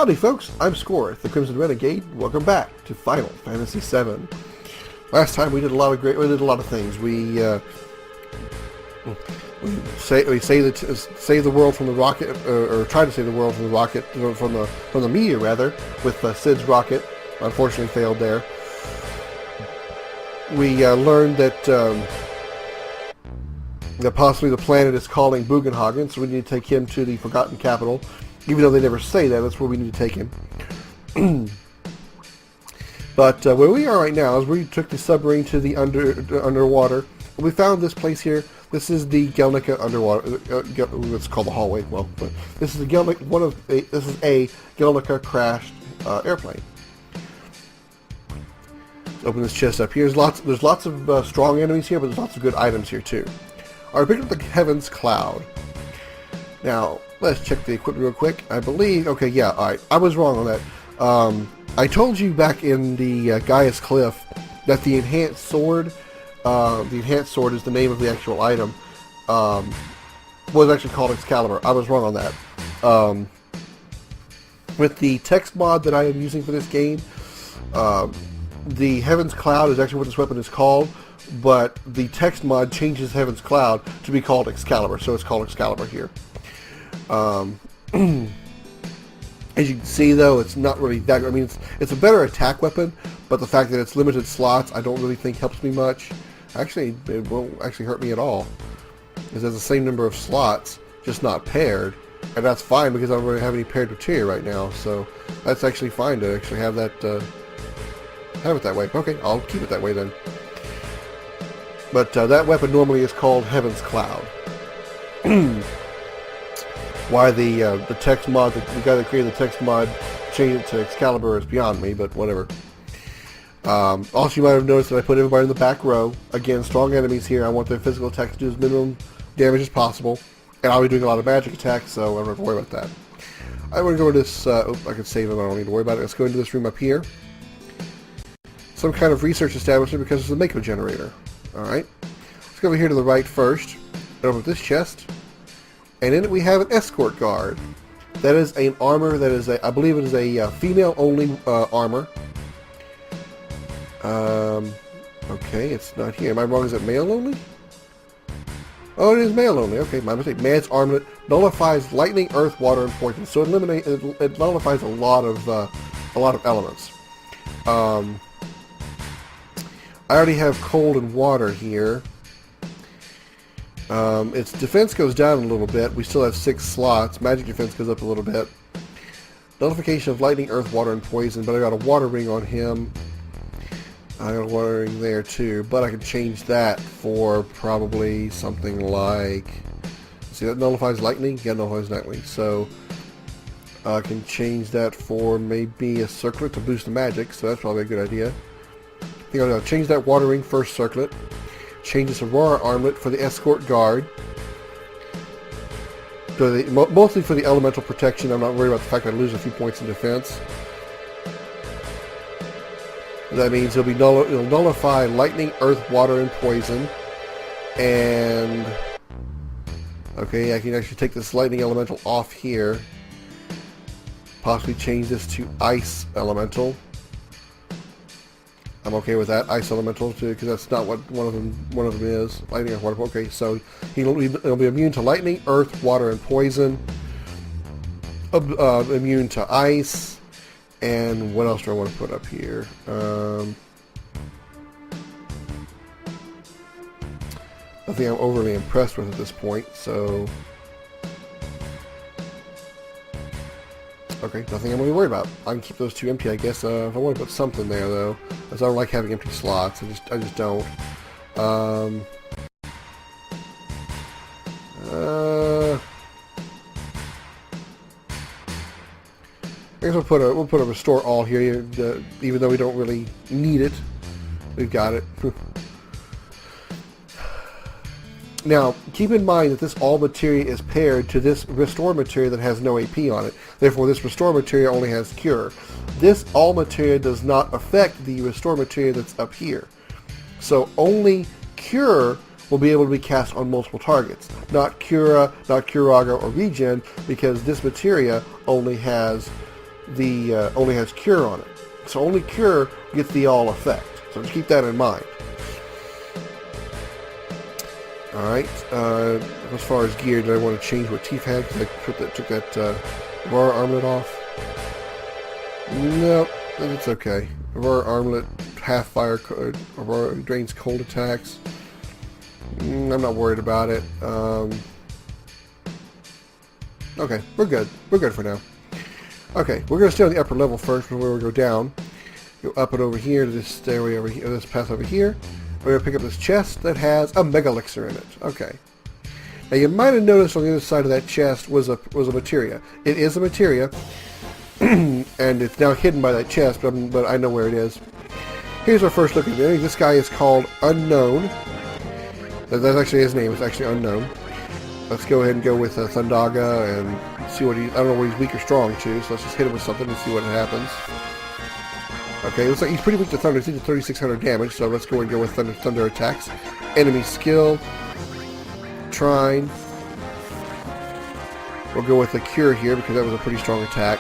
Howdy folks, I'm Scoryth, the Crimson Renegade. Welcome back to Final Fantasy VII. Last time we did a lot of things. We save the world from the rocket, or try to save the world from the rocket, from the meteor rather, with Cid's rocket. Unfortunately, failed there. We learned that that possibly the planet is calling Bugenhagen, so we need to take him to the Forgotten Capital. Even though they never say that, that's where we need to take him. But where we are right now is we took the submarine to the underwater. And we found this place here. This is the Gelnika underwater. It's called the hallway. Well, but this is the Gelnika. This is a Gelnika crashed airplane. Let's open this chest up here. There's lots of strong enemies here, but there's lots of good items here too. Alright, picked up the Heaven's Cloud. Now, let's check the equipment real quick. I believe... Okay, yeah, alright. I was wrong on that. I told you back in the Gaia's Cliff that the enhanced sword is the name of the actual item, was actually called Excalibur. I was wrong on that. With the text mod that I am using for this game, the Heaven's Cloud is actually what this weapon is called, but the text mod changes Heaven's Cloud to be called Excalibur, so it's called Excalibur here. As you can see, though, it's not really that... I mean, it's a better attack weapon, but the fact that it's limited slots, I don't really think helps me much. Actually, it won't actually hurt me at all, because it has the same number of slots, just not paired, and that's fine because I don't really have any paired materia right now, so that's actually fine to actually have that, have it that way. Okay, I'll keep it that way then. But that weapon normally is called Heaven's Cloud. Why the text mod, the guy that created the text mod changed it to Excalibur is beyond me, but whatever. Also, you might have noticed that I put everybody in the back row. Again, strong enemies here. I want their physical attacks to do as minimum damage as possible. And I'll be doing a lot of magic attacks, so I don't have to worry about that. I want to go into this... I can save them. I don't need to worry about it. Let's go into this room up here. Some kind of research establishment because it's a Mako generator. Alright. Let's go over here to the right first. Open up this chest. And in it we have an escort guard. That is an armor that is I believe it is a female-only armor. Okay, it's not here. Am I wrong? Is it male-only? Oh, it is male-only. Okay, my mistake. Man's armament nullifies lightning, earth, water, and poison. So it nullifies a lot of elements. I already have cold and water here. Its defense goes down a little bit. We still have 6 slots. Magic defense goes up a little bit. Nullification of lightning, earth, water, and poison. But I got a water ring on him. I got a water ring there too. But I can change that for probably something like... See, that nullifies lightning? Yeah, nullifies lightning. So I can change that for maybe a circlet to boost the magic. So that's probably a good idea. I think I'll change that water ring first circlet. Change this Aurora armlet for the escort guard. So mostly for the elemental protection. I'm not worried about the fact that I lose a few points in defense. That means it'll nullify lightning, earth, water, and poison. And okay, I can actually take this lightning elemental off here. Possibly change this to ice elemental. I'm okay with that. Ice elemental too, because that's not what one of them is. Lightning or water. Okay, so he'll be immune to lightning, earth, water, and poison. Immune to ice. And what else do I want to put up here? Nothing I'm overly impressed with at this point. So okay, nothing I'm really worried about. I can keep those 2 empty, I guess. If I want to put something there, though, because I don't like having empty slots. I just don't. I guess we'll put a restore all here, even though we don't really need it. We've got it. Now, keep in mind that this all materia is paired to this restore materia that has no AP on it. Therefore, this restore materia only has cure. This all materia does not affect the restore materia that's up here. So only cure will be able to be cast on multiple targets. Not Cura, not Curaga, or Regen, because this materia only has only has Cure on it. So only Cure gets the all effect. So just keep that in mind. Alright, as far as gear, did I want to change what Teeth had? Because I took that Aurora Armlet off. Nope, it's okay. Aurora Armlet, half fire, Aurora drains cold attacks. I'm not worried about it. Okay, we're good. We're good for now. Okay, we're going to stay on the upper level first before we go down. Go up and over here to this stairway over here, this path over here. We're going to pick up this chest that has a Mega Elixir in it. Okay. Now you might have noticed on the other side of that chest was a Materia. It is a Materia, and it's now hidden by that chest, but I know where it is. Here's our first look at it. This guy is called Unknown. That's actually his name. It's actually Unknown. Let's go ahead and go with Thundaga and see what I don't know what he's weak or strong to, so let's just hit him with something and see what happens. Okay, looks like he's pretty weak to thunder. He's taking 3,600 damage, so let's go and go with thunder attacks. Enemy skill. Trine. We'll go with the Cure here because that was a pretty strong attack.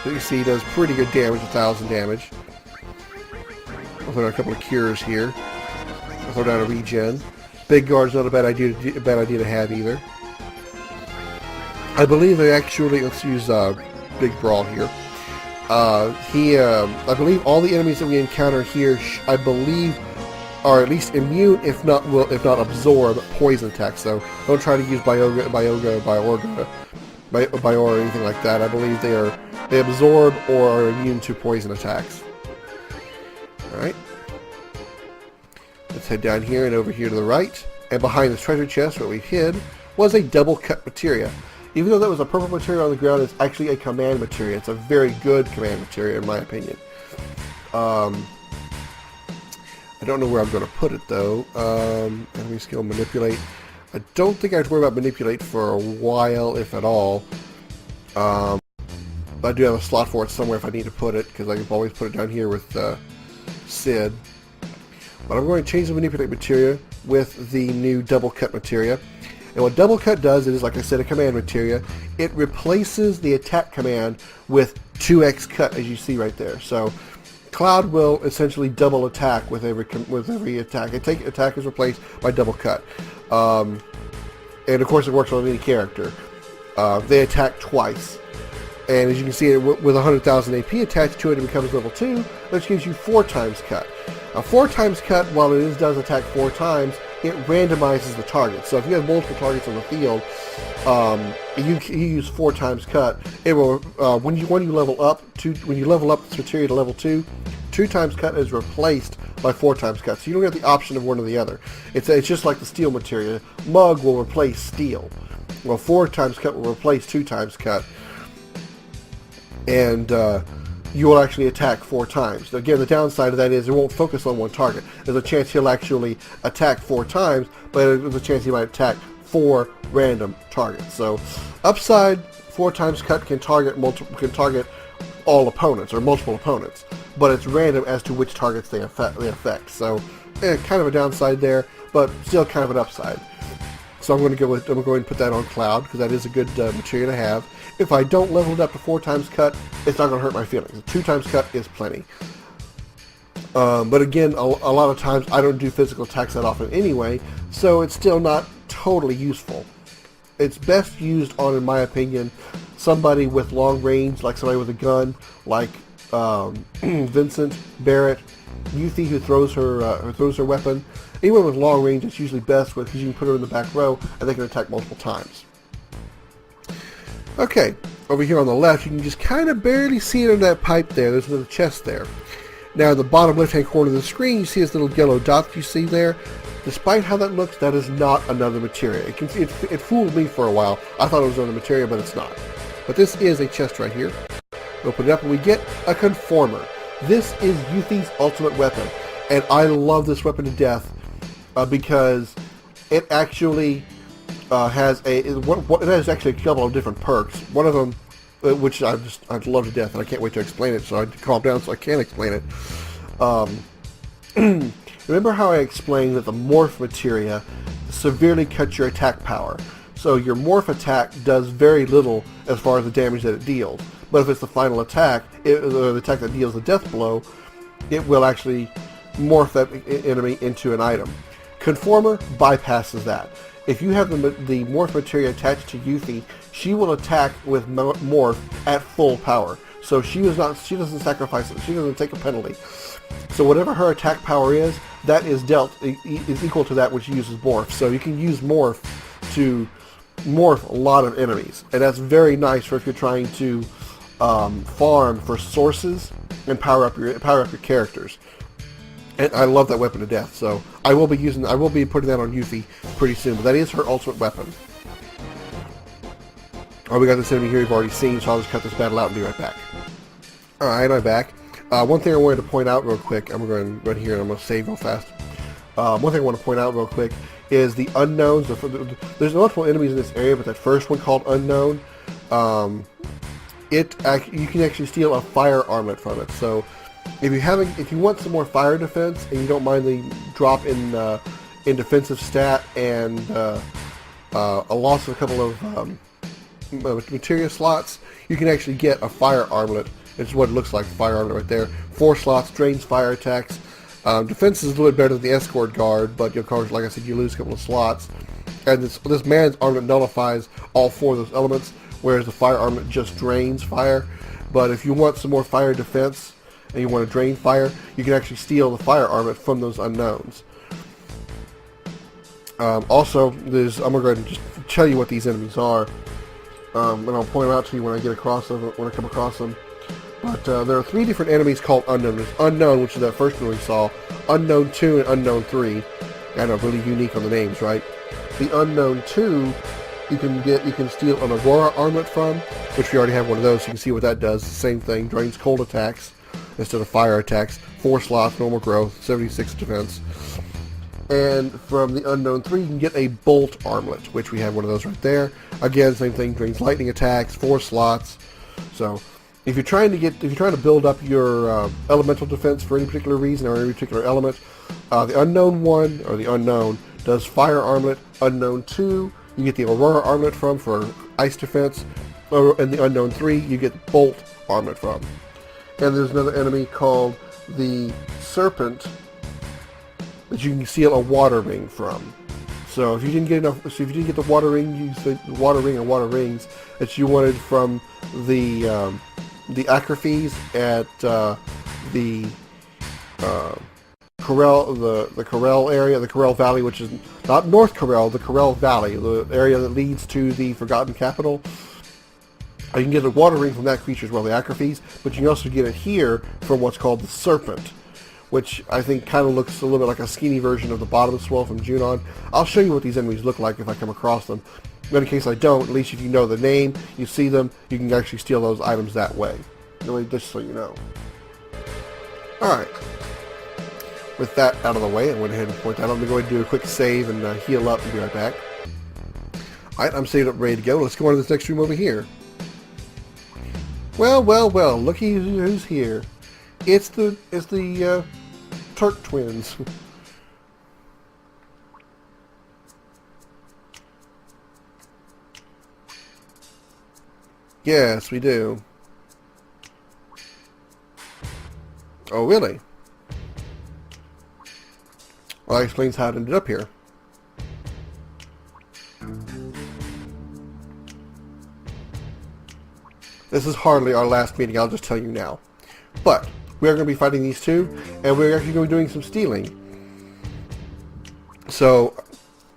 As you see, he does pretty good damage, 1,000 damage. I'll throw down a couple of Cures here. I'll throw down a Regen. Big Guard's not a bad idea to have either. I believe they actually, let's use Big Brawl here. I believe all the enemies that we encounter here, I believe, are at least immune, if not absorb poison attacks. So don't try to use Biora, or anything like that. I believe they absorb or are immune to poison attacks. All right. Let's head down here and over here to the right. And behind this treasure chest, what we've hid was a double cut materia. Even though that was a purple materia on the ground, it's actually a command materia. It's a very good command materia, in my opinion. I don't know where I'm going to put it, though. Enemy skill, manipulate. I don't think I have to worry about manipulate for a while, if at all. I do have a slot for it somewhere if I need to put it, because I can always put it down here with Sid. But I'm going to change the manipulate materia with the new double cut materia. And what double cut does is, like I said, a command materia. It replaces the attack command with 2x cut, as you see right there. So Cloud will essentially double attack with every attack. Attack is replaced by double cut. And of course it works on any character. They attack twice. And as you can see, with 100,000 AP attached to it, it becomes level 2, which gives you 4 times cut. Now 4 times cut, while it does attack 4 times, it randomizes the target. So if you have multiple targets on the field, you use 4 times cut. It will when you level up this materia to level 2, 2 times cut is replaced by 4 times cut. So you don't get the option of one or the other. It's just like the steel materia. Mug will replace steel. Well, 4 times cut will replace 2 times cut. And you will actually attack 4 times. Now, again, the downside of that is it won't focus on one target. There's a chance he'll actually attack 4 times, but there's a chance he might attack 4 random targets. So, upside, 4 times cut can target all opponents or multiple opponents, but it's random as to which targets they affect. So, kind of a downside there, but still kind of an upside. So I'm going to go and put that on Cloud because that is a good material to have. If I don't level it up to 4 times cut, it's not going to hurt my feelings. 2 times cut is plenty. But again, a lot of times I don't do physical attacks that often anyway, so it's still not totally useful. It's best used on, in my opinion, somebody with long range, like somebody with a gun, like Vincent, Barrett, Yuthi who throws her weapon. Anyone with long range, it's usually best because you can put her in the back row and they can attack multiple times. Okay, over here on the left, you can just kind of barely see it in that pipe there. There's a little chest there. Now, in the bottom left-hand corner of the screen, you see this little yellow dot that you see there. Despite how that looks, that is not another materia. It fooled me for a while. I thought it was another materia, but it's not. But this is a chest right here. Open it up and we get a Conformer. This is Yuthi's ultimate weapon, and I love this weapon to death because it actually has actually a couple of different perks. One of them, which I love to death, and I can't wait to explain it. So I calm down so I can explain it. Remember how I explained that the morph materia severely cuts your attack power. So your morph attack does very little as far as the damage that it deals. But if it's the final attack, the attack that deals the death blow, it will actually morph that enemy into an item. Conformer bypasses that. If you have the morph materia attached to Yuffie, she will attack with morph at full power. So she doesn't sacrifice it. She doesn't take a penalty. So whatever her attack power is, that is equal to that which uses morph. So you can use morph to morph a lot of enemies, and that's very nice for if you're trying to farm for sources and power up your characters. And I love that weapon to death. So I will be putting that on Yuffie pretty soon. But that is her ultimate weapon. Oh, we got this enemy here we've already seen, so I'll just cut this battle out and be right back. Alright, I'm back. One thing I wanted to point out real quick, I'm going to run here and I'm going to save real fast. One thing I want to point out real quick is the unknowns. There's multiple enemies in this area, but that first one called Unknown, you can actually steal a fire armlet from it. So if you want some more fire defense and you don't mind the drop in defensive stat and a loss of a couple of materia slots, you can actually get a fire armlet. It's what it looks like, the fire armlet right there. 4 slots, drains fire attacks. Defense is a little bit better than the escort guard, but of course, like I said, you lose a couple of slots. And this man's armlet nullifies all 4 of those elements, whereas the fire armlet just drains fire. But if you want some more fire defense and you want to drain fire, you can actually steal the fire armlet from those unknowns. Also, I'm going to go ahead and just tell you what these enemies are, and I'll point them out to you when I come across them. But there are 3 different enemies called Unknown. There's Unknown, which is that first one we saw, Unknown 2 and Unknown 3. I know, really unique on the names, right? The Unknown 2, you can steal an Aurora armlet from, which we already have one of those, so you can see what that does. The same thing, drains cold attacks instead of fire attacks, 4 slots, normal growth, 76 defense. And from the Unknown 3, you can get a Bolt armlet, which we have one of those right there. Again, same thing, drains lightning attacks, 4 slots. So if you're trying to build up your elemental defense for any particular reason or any particular element, the Unknown 1 or the Unknown does fire armlet. Unknown 2, you get the Aurora armlet from for ice defense, and the Unknown 3, you get Bolt armlet from. And there's another enemy called the Serpent that you can steal a water ring from. So if you didn't get the water ring, you use the water ring or water rings that you wanted from the Acrophes at the Corel, the Corel area, the Corel Valley, which is not North Corel, the Corel Valley, the area that leads to the Forgotten Capital. You can get a water ring from that creature as well, the Acrophes, but you can also get it here from what's called the Serpent, which I think kind of looks a little bit like a skinny version of the bottom swell from Junon. I'll show you what these enemies look like if I come across them. But in case I don't, at least if you know the name, you see them, you can actually steal those items that way. Anyway, just so you know. Alright. With that out of the way, I went ahead and point that out. I'm going to go ahead and do a quick save and heal up and be right back. Alright, I'm saved up, ready to go. Let's go on to this next room over here. Well, looky who's here. It's the Turk twins. Yes, we do. Oh, really? Well, that explains how it ended up here. This is hardly our last meeting, I'll just tell you now. But we are going to be fighting these two, and we're actually going to be doing some stealing. So,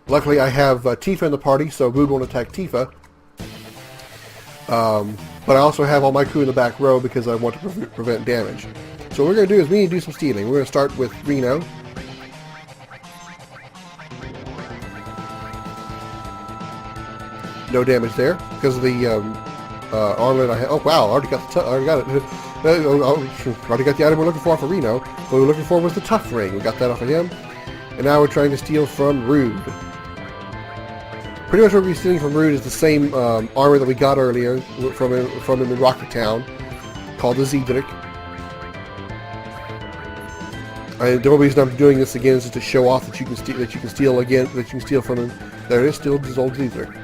luckily I have Tifa in the party, so Rude won't attack Tifa. But I also have all my crew in the back row because I want to prevent damage. So what we're going to do is we need to do some stealing. We're going to start with Reno. No damage there because of the armlet I have. Oh wow! Already got it. Already got the item we're looking for Reno. What we were looking for was the tough ring. We got that off of him, and now we're trying to steal from Rude. Pretty much what we're stealing from Rude is the same armor that we got earlier from him in Rocket Town, called the Zedric. The only reason I'm doing this again is to show off that you can steal from him. There is still his old Zedric.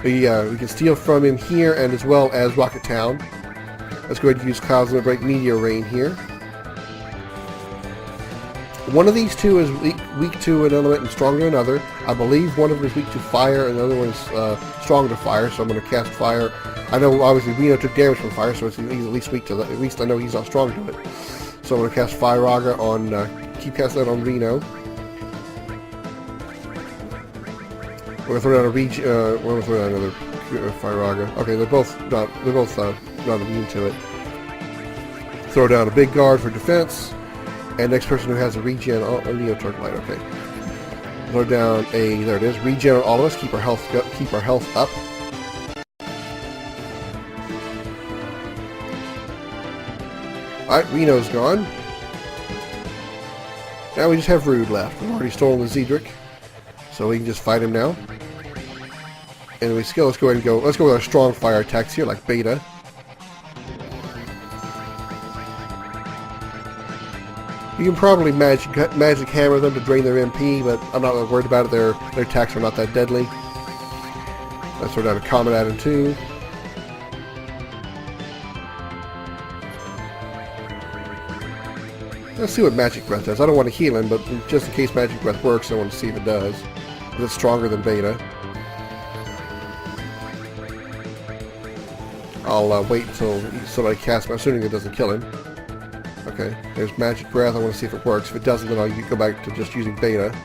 We can steal from him here and as well as Rocket Town. Let's go ahead and use Cloud's Limit Break Meteor Rain here. One of these two is weak to an element and strong to another. I believe one of them is weak to fire and the other one is strong to fire, so I'm going to cast fire. I know obviously Reno took damage from fire, so he's at least weak to that. At least I know he's not strong to it. So I'm going to cast Fire Raga on, keep casting that on Reno. We're going to throw down we're going to throw down another Fire Raga. Okay, they're both not immune to it. Throw down a big guard for defense. And next person who has a regen, a Neo Turk Light, okay. Throw down a, there it is, regen on all of us, keep our health up. Alright, Reno's gone. Now we just have Rude left. We've already stolen the Zedric, so we can just fight him now. And let's go ahead and go, let's go with our strong fire attacks here, like Beta. You can probably magic hammer them to drain their MP, but I'm not worried about it. Their attacks are not that deadly. Let's throw down a Comet at him too. Let's see what Magic Breath does. I don't want to heal him, but just in case Magic Breath works, I want to see if it does. Is it stronger than Beta? I'll wait until somebody casts him, assuming it doesn't kill him. Okay, there's Magic Breath. I want to see if it works. If it doesn't, then I'll go back to just using Beta.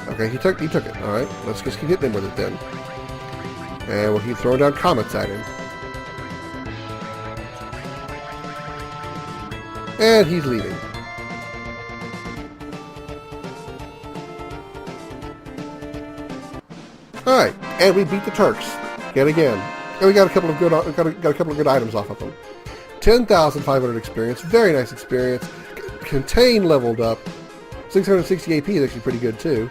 Okay, he took it. Alright, let's just keep hitting him with it then. And we'll keep throwing down comets at him. And he's leaving. Alright, and we beat the Turks. Yet again. And we got a couple of good items off of them. 10,500 experience, very nice experience. Contain leveled up. 660 AP is actually pretty good too.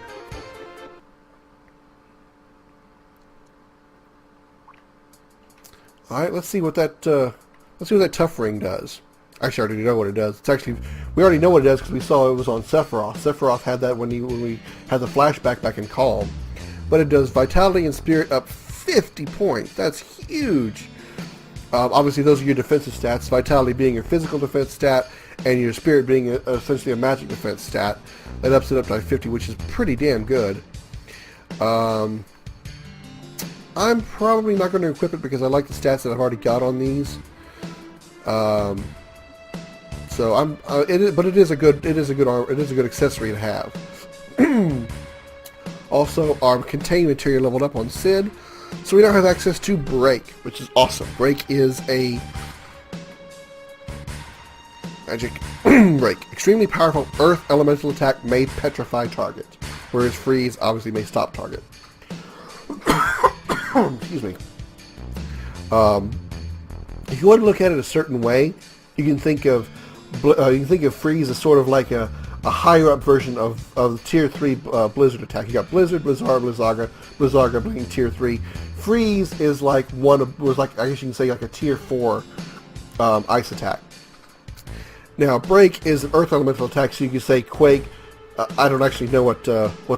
All right, let's see what that tough ring does. Actually, I already know what it does. It's actually we already know what it does because we saw it was on Sephiroth. Sephiroth had that when we had the flashback back in Calm. But it does vitality and spirit up 50 points. That's huge. Obviously, those are your defensive stats, vitality being your physical defense stat, and your spirit being essentially a magic defense stat. That ups it up to like 50, which is pretty damn good. I'm probably not going to equip it because I like the stats that I've already got on these. So it is a good accessory to have. Also, our contain material leveled up on Sid. So we now have access to Break, which is awesome. Break is a magic Break. Extremely powerful earth elemental attack may petrify target, whereas Freeze obviously may stop target. Excuse me. If you want to look at it a certain way, you can think of Freeze as sort of like a higher up version of the Tier 3 Blizzard attack. You got Blizzard, Blizzaga being Tier 3. Freeze is like I guess you can say like a Tier 4 ice attack. Now Break is an earth elemental attack, so you can say Quake. I don't actually know what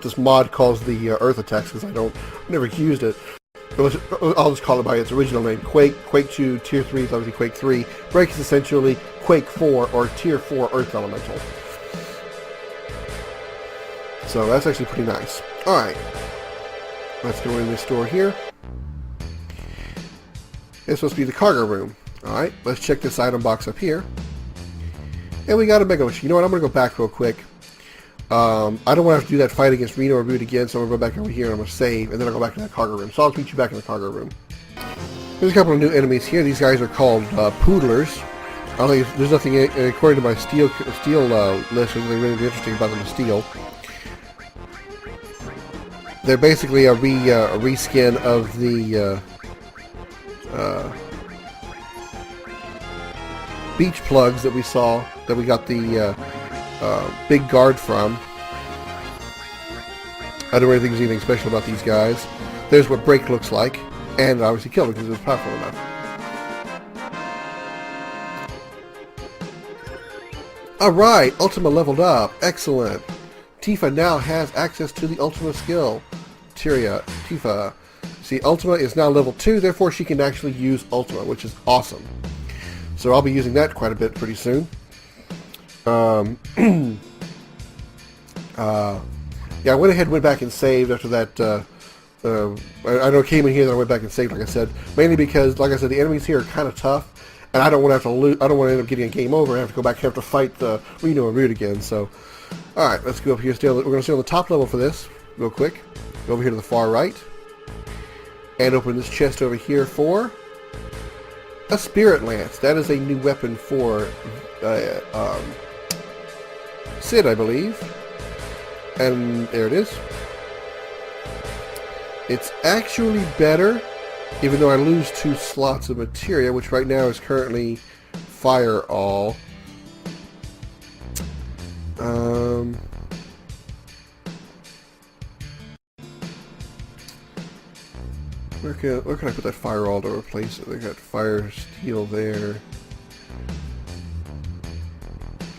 this mod calls the earth attacks because I've never used it. I'll just call it by its original name. Quake 2, Tier 3 is obviously Quake 3. Break is essentially Quake 4 or Tier 4 earth elemental. So that's actually pretty nice. Alright. Let's go in this door here. It's supposed to be the cargo room. Alright, let's check this item box up here. And we got a Mega Wish. You know what, I'm going to go back real quick. I don't want to have to do that fight against Reno or Root again, so I'm going to go back over here and I'm going to save, and then I'll go back to that cargo room. So I'll meet you back in the cargo room. There's a couple of new enemies here. These guys are called Poodlers. I don't think there's nothing, according to my steel list, there's something really interesting about them to steal. They're basically a reskin of the beach plugs that we saw, that we got the big guard from. I don't really think there's anything special about these guys. There's what Break looks like, and obviously kill it because it was powerful enough. Alright, Ultima leveled up. Excellent. Tifa now has access to the Ultima skill. Materia, Tifa. See, Ultima is now level 2, therefore she can actually use Ultima, which is awesome. So I'll be using that quite a bit pretty soon. Yeah, I went ahead and went back and saved after that. I know it came in here that I went back and saved, like I said, mainly because, like I said, the enemies here are kind of tough, and I don't want to have to lose. I don't want to end up getting a game over and have to go back and have to fight the Reno and Root again. So, all right, let's go up here. We're going to stay on the top level for this, real quick. Go over here to the far right, and open this chest over here for a Spirit Lance. That is a new weapon for Sid, I believe. And there it is. It's actually better, even though I lose 2 slots of materia, which right now is currently Fire All. Where can I put that Fire All to replace it? They got Fire Steel there.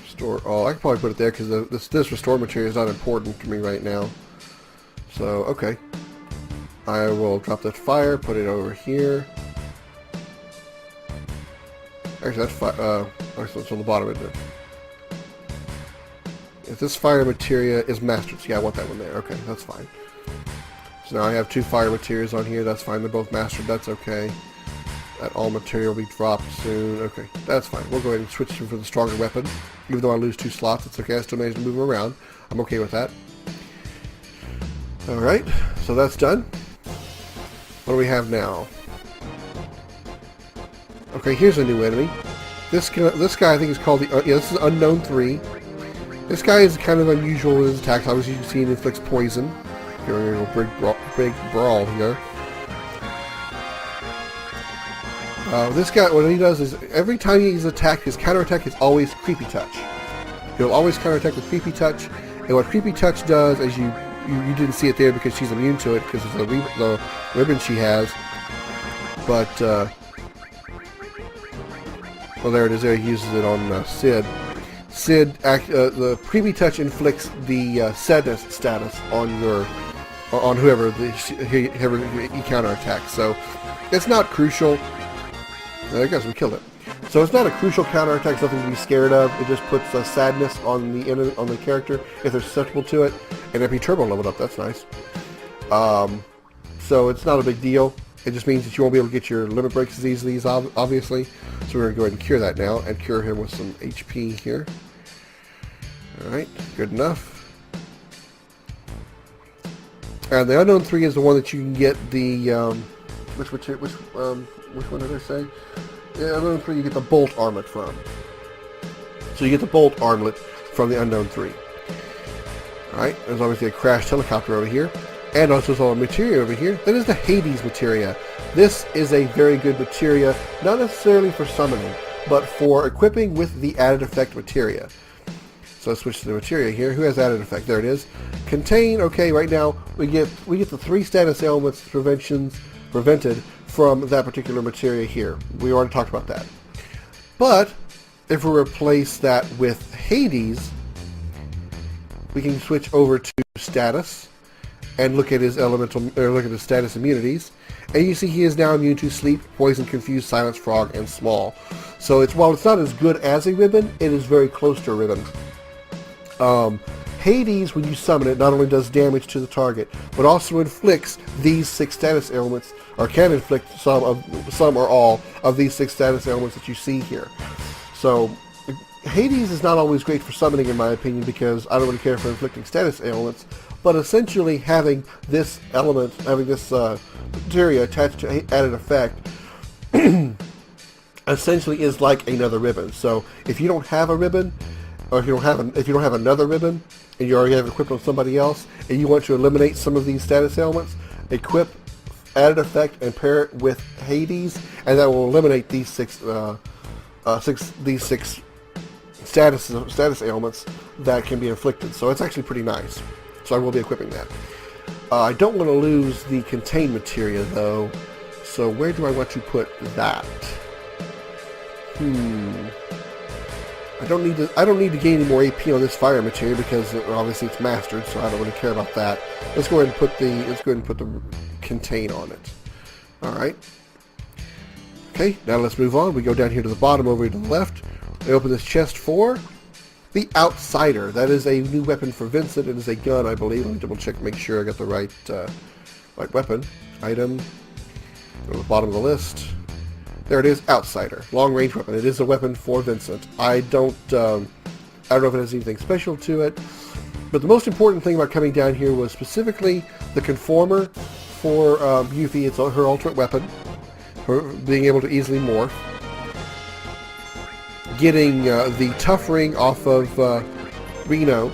Restore All. I can probably put it there because this Restore Materia is not important to me right now. So, okay. I will drop that fire, put it over here. Actually, that's fire. Actually, it's on the bottom, isn't it? If this fire materia is mastered, so yeah, I want that one there. Okay, that's fine. So now I have 2 fire materials on here. That's fine. They're both mastered. That's okay. That all material will be dropped soon. Okay, that's fine. We'll go ahead and switch for the stronger weapon. Even though I lose 2 slots, it's okay. I still managed to move them around. I'm okay with that. Alright, so that's done. What do we have now? Okay, here's a new enemy. This guy I think is called the... yeah, this is Unknown 3. This guy is kind of unusual with his attacks. Obviously, you can see he inflicts poison. Here, we're going to go big brawl here. This guy, what he does is, every time he's attacked, his counterattack is always Creepy Touch. He'll always counterattack with Creepy Touch. And what Creepy Touch does, as you didn't see it there because she's immune to it because of the ribbon she has. But, well, there it is. There he uses it on Sid. The Creepy Touch inflicts the sadness status on whoever he counterattacks. So it's not crucial. There it goes. We killed it. So it's not a crucial counterattack. It's nothing to be scared of. It just puts sadness on the character if they're susceptible to it. And if he turbo leveled up, that's nice. So it's not a big deal. It just means that you won't be able to get your limit breaks as easily, obviously. So we're going to go ahead and cure that now, and cure him with some HP here. Alright, good enough. And the Unknown 3 is the one that you can get the, which one did I say? The Unknown 3 you get the Bolt Armlet from. So you get the Bolt Armlet from the Unknown 3. Alright, there's obviously a crashed helicopter over here. And also there's all the materia over here. That is the Hades materia. This is a very good materia, not necessarily for summoning, but for equipping with the added effect materia. So let's switch to the materia here. Who has added effect? There it is. Contain, okay, right now we get the 3 status ailments prevented from that particular materia here. We already talked about that. But if we replace that with Hades, we can switch over to status and look at his status immunities, and you see he is now immune to sleep, poison, confuse, silence, frog, and small. So while it's not as good as a ribbon, it is very close to a ribbon. Hades, when you summon it, not only does damage to the target, but also inflicts these 6 status ailments, or can inflict some or all of these 6 status ailments that you see here. So Hades is not always great for summoning, in my opinion, because I don't really care for inflicting status ailments. But essentially, having this element, materia attached to added effect, essentially is like another ribbon. So if you don't have a ribbon, or if you don't have another ribbon, and you already have it equipped on somebody else, and you want to eliminate some of these status ailments, equip added effect and pair it with Hades, and that will eliminate these six status ailments that can be inflicted. So it's actually pretty nice. So I will be equipping that. I don't want to lose the contain materia though. So where do I want to put that? I don't need to gain any more AP on this fire materia because obviously it's mastered, so I don't really care about that. Let's go ahead and put the contain on it. Alright. Okay, now let's move on. We go down here to the bottom, over to the left. We open this chest for the Outsider. That is a new weapon for Vincent. It is a gun, I believe. Let me double check, make sure I got the right weapon. Item. Go to the bottom of the list. There it is, Outsider. Long-range weapon. It is a weapon for Vincent. I don't know if it has anything special to it, but the most important thing about coming down here was specifically the conformer for Yuffie. It's her ultimate weapon. Her being able to easily morph. Getting the tough ring off of Reno.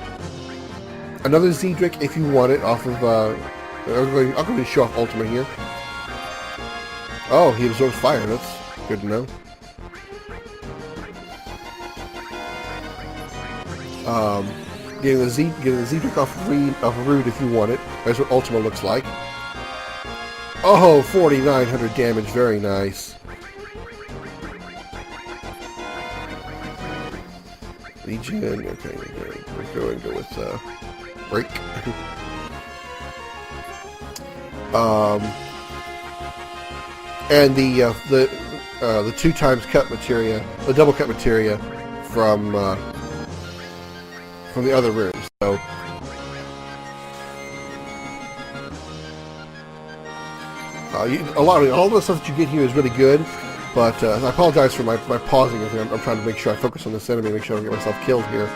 Another Zedric if you want it off of... I'll go ahead and show off Ultimate here. Oh, he absorbs fire. That's good to know. Getting the Zedric off of Rude if you want it. That's what Ultima looks like. Oh, 4,900 damage. Very nice. Legion. Okay, we're going to go with Break. And the 2 times cut materia, the double cut materia from the other rooms. So all the stuff that you get here is really good, but I apologize for my pausing. I'm trying to make sure I focus on this enemy, make sure I don't get myself killed here.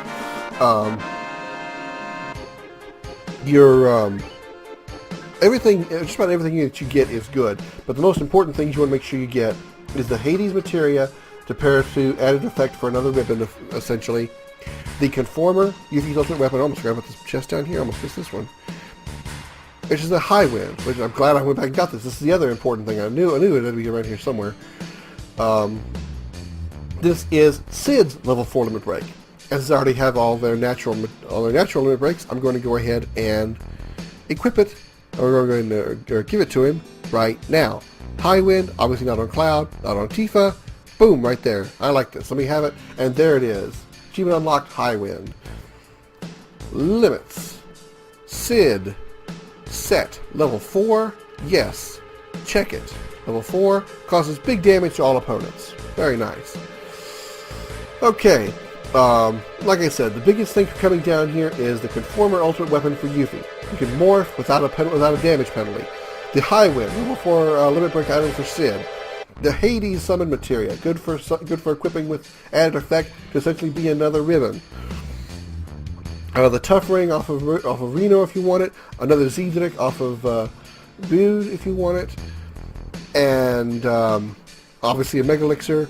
Just about everything that you get is good, but the most important things you want to make sure you get is the Hades materia to pair to added effect for another ribbon, essentially. The Conformer, Yuffie's ultimate weapon. I almost forgot about this chest down here. I almost missed this one. Which is a high wind, which I'm glad I went back and got this. This is the other important thing. I knew it had to be around here somewhere. This is Cid's level 4 limit break. As I already have all their natural limit breaks, I'm going to go ahead and equip it. We're going to give it to him right now. High wind, obviously not on Cloud, not on Tifa. Boom, right there. I like this. Let me have it. And there it is. Achievement unlocked, high wind. Limits. Cid. Set. Level 4. Yes. Check it. Level 4. Causes big damage to all opponents. Very nice. Okay. Like I said, the biggest thing for coming down here is the Conformer ultimate weapon for Yuffie. You can morph without a damage penalty. The High Wind, level 4 limit break item for Cid. The Hades summon materia, good for equipping with added effect to essentially be another ribbon. The Tough Ring off of Reno if you want it. Another Zedric off of Bude if you want it. And obviously a Mega Elixir.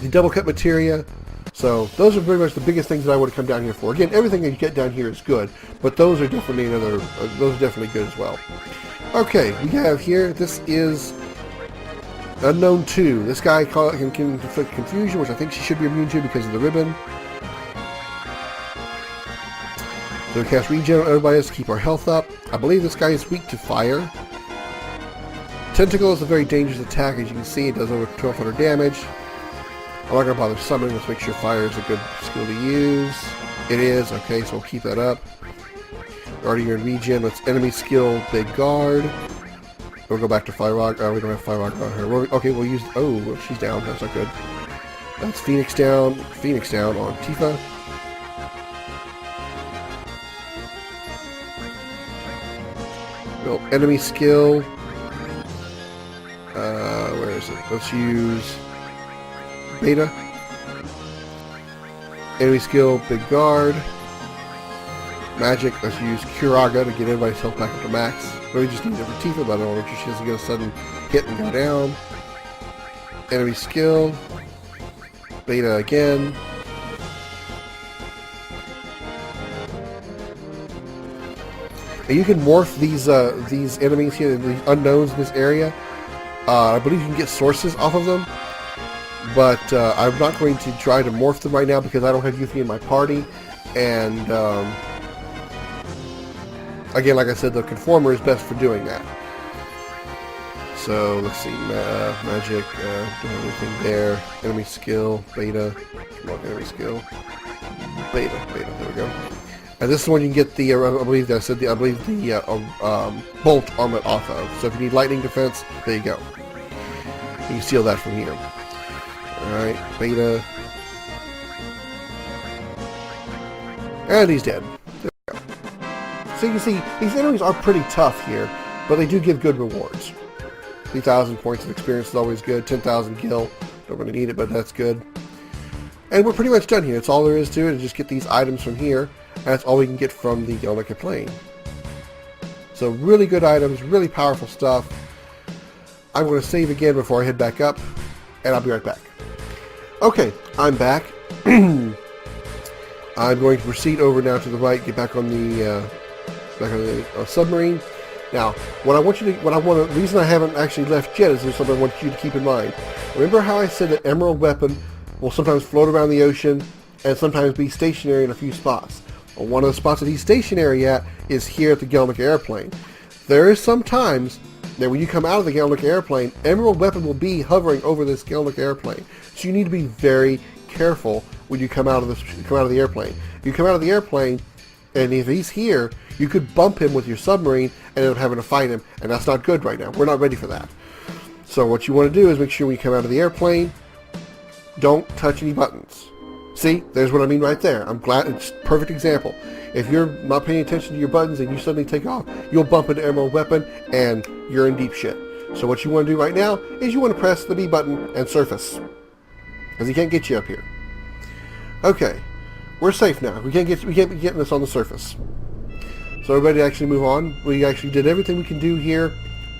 The Double Cut Materia. So those are pretty much the biggest things that I would have come down here for. Again, everything that you get down here is good, but those are definitely good as well. Okay, we have here, this is Unknown 2. This guy can inflict confusion, which I think she should be immune to because of the ribbon. So we cast regen on everybody else to keep our health up. I believe this guy is weak to fire. Tentacle is a very dangerous attack. As you can see, it does over 1,200 damage. I'm not going to bother summoning. Let's make sure fire is a good skill to use. It is. Okay, so we'll keep that up. Already in regen. Let's enemy skill, big guard. We'll go back to Fire Rock. Oh, we don't have Fire Rock on her. Okay, we'll use... Oh, she's down. That's not good. That's Phoenix down. Phoenix down on Tifa. Well, enemy skill. Where is it? Let's use... Beta. Enemy skill, big guard. Magic, let's use Curaga to get everybody's health back up to max. We just need it for Tifa, but I don't want her. She doesn't get a sudden hit and go down. Enemy skill. Beta again. And you can morph these enemies here, these unknowns in this area. I believe you can get sources off of them. But I'm not going to try to morph them right now because I don't have Yuffie in my party. And again, like I said, the Conformer is best for doing that. So let's see, magic, don't have anything there. Enemy skill, beta, come on, enemy skill, beta, there we go. And this is when you can get the, I believe the bolt armament off of. So if you need lightning defense, there you go. You can steal that from here. Alright, beta. And he's dead. There we go. So you can see, these enemies are pretty tough here, but they do give good rewards. 3,000 points of experience is always good. 10,000 gil. Don't really need it, but that's good. And we're pretty much done here. That's all there is to it, is just get these items from here. And that's all we can get from the Gelnika plane. So really good items, really powerful stuff. I'm going to save again before I head back up, and I'll be right back. Okay, I'm back. I'm going to proceed over now to the right, get back on the submarine. Now, the reason I haven't actually left yet is there's something I want you to keep in mind. Remember how I said that Emerald Weapon will sometimes float around the ocean and sometimes be stationary in a few spots? Well, one of the spots that he's stationary at is here at the Gelnika airplane. There is some times that when you come out of the Gelnika airplane, Emerald Weapon will be hovering over this Gelnika airplane. So you need to be very careful when you come out of the airplane. You come out of the airplane, and if he's here, you could bump him with your submarine and end up having to fight him, and that's not good right now. We're not ready for that. So what you want to do is make sure when you come out of the airplane, don't touch any buttons. See, there's what I mean right there. I'm glad, it's a perfect example. If you're not paying attention to your buttons and you suddenly take off, you'll bump into Emerald Weapon and you're in deep shit. So what you want to do right now is you want to press the B button and surface, because he can't get you up here. Okay, we're safe now. We can't be getting this on the surface. So everybody actually move on. We actually did everything we can do here.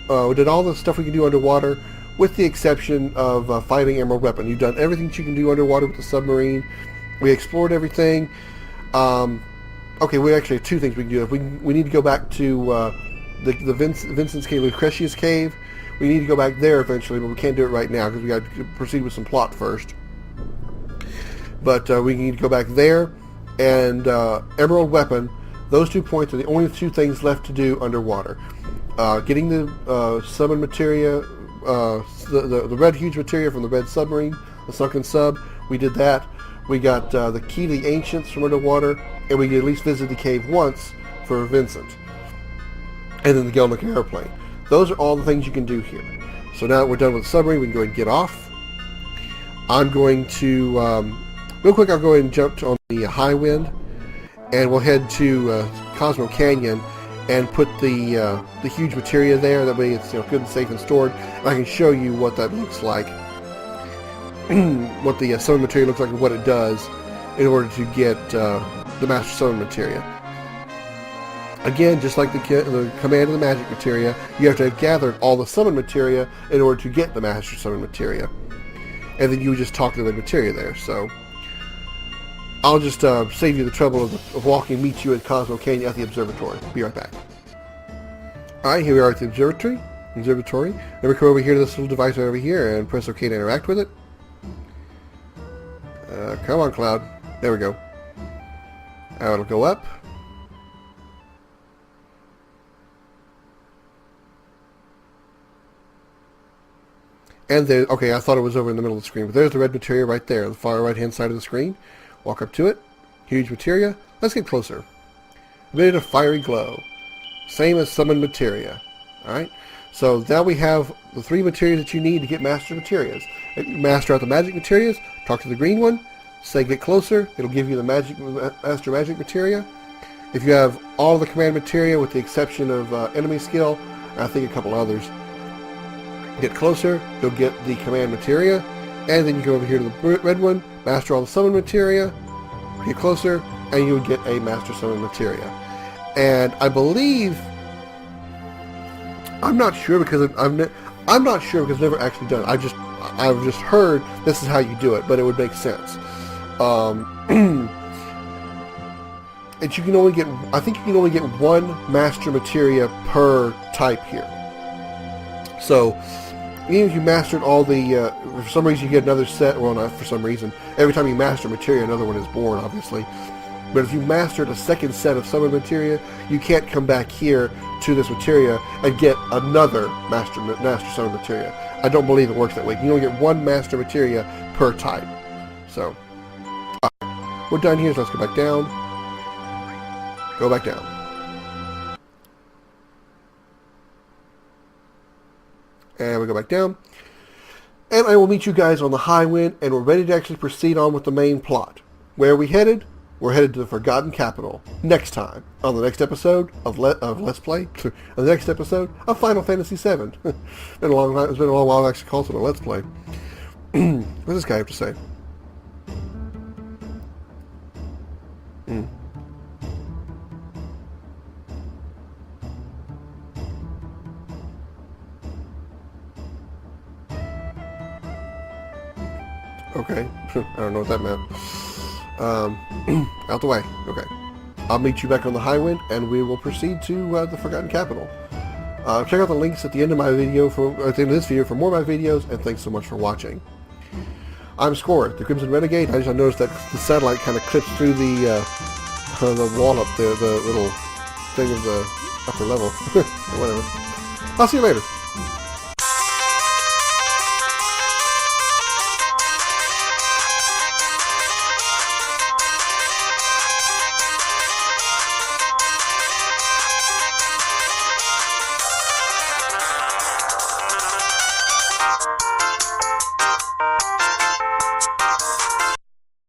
We did all the stuff we can do underwater, with the exception of fighting Emerald Weapon. You've done everything that you can do underwater with the submarine. We explored everything. Okay, we actually have two things we can do. If we need to go back to the Vincent's Cave, Lucretia's Cave. We need to go back there eventually, but we can't do it right now because we got to proceed with some plot first. But we need to go back there, and Emerald Weapon. Those 2 points are the only two things left to do underwater. Getting the summon materia, the red huge materia from the red submarine, the sunken sub. We did that. We got the key to the ancients from underwater, and we could at least visit the cave once for Vincent. And then the Gelnika airplane. Those are all the things you can do here. So now that we're done with the submarine, we can go ahead and get off. I'm going to, real quick, I'll go ahead and jump on the high wind, and we'll head to Cosmo Canyon and put the huge materia there. That way it's good and safe and stored. And I can show you what that looks like, what the summon materia looks like and what it does in order to get the master summon materia. Again, just like the command of the magic materia, you have to have gathered all the summon materia in order to get the master summon materia. And then you would just talk to the materia there. So I'll just save you the trouble of walking, meet you at Cosmo Canyon at the observatory. Be right back. Alright, here we are at the observatory. Then we come over here to this little device right over here and press OK to interact with it. Come on, Cloud. There we go. Now it'll go up. And then, okay, I thought it was over in the middle of the screen, but there's the red materia right there, the far right-hand side of the screen. Walk up to it. Huge materia. Let's get closer. Emitted a fiery glow. Same as summon materia. Alright? So now we have the 3 materia that you need to get master materias. Master out the magic materias. Talk to the green one. Say get closer. It'll give you the master magic materia. If you have all the command materia with the exception of enemy skill, and I think a couple others, get closer, you'll get the command materia, and then you go over here to the red one, master all the summon materia, get closer, and you'll get a master summon materia. And I believe, I'm not sure because I've never actually done it. I've just heard this is how you do it, but it would make sense. And you can only get, I think you can only get 1 master materia per type here. So even if you mastered all the, for some reason you get another set, well not for some reason, every time you master materia another one is born, obviously. But if you mastered a second set of summon materia, you can't come back here to this materia and get another master summon materia. I don't believe it works that way. You only get 1 master materia per type. So, we're done here, so let's go back down. Go back down. And we go back down. And I will meet you guys on the high wind, and we're ready to actually proceed on with the main plot. Where are we headed? We're headed to the Forgotten Capital. Next time, on the next episode of Let's Play, on the next episode of Final Fantasy VII. It's been a long while I've actually called it a Let's Play. What does this guy have to say? Okay, I don't know what that meant. Out the way. Okay. I'll meet you back on the high wind, and we will proceed to the Forgotten Capital. Check out the links at the end of my video, at the end of this video, for more of my videos, and thanks so much for watching. I'm Scoryth, the Crimson Renegade. I just noticed that the satellite kind of clips through the wall up there, the little thing of the upper level. Whatever. I'll see you later.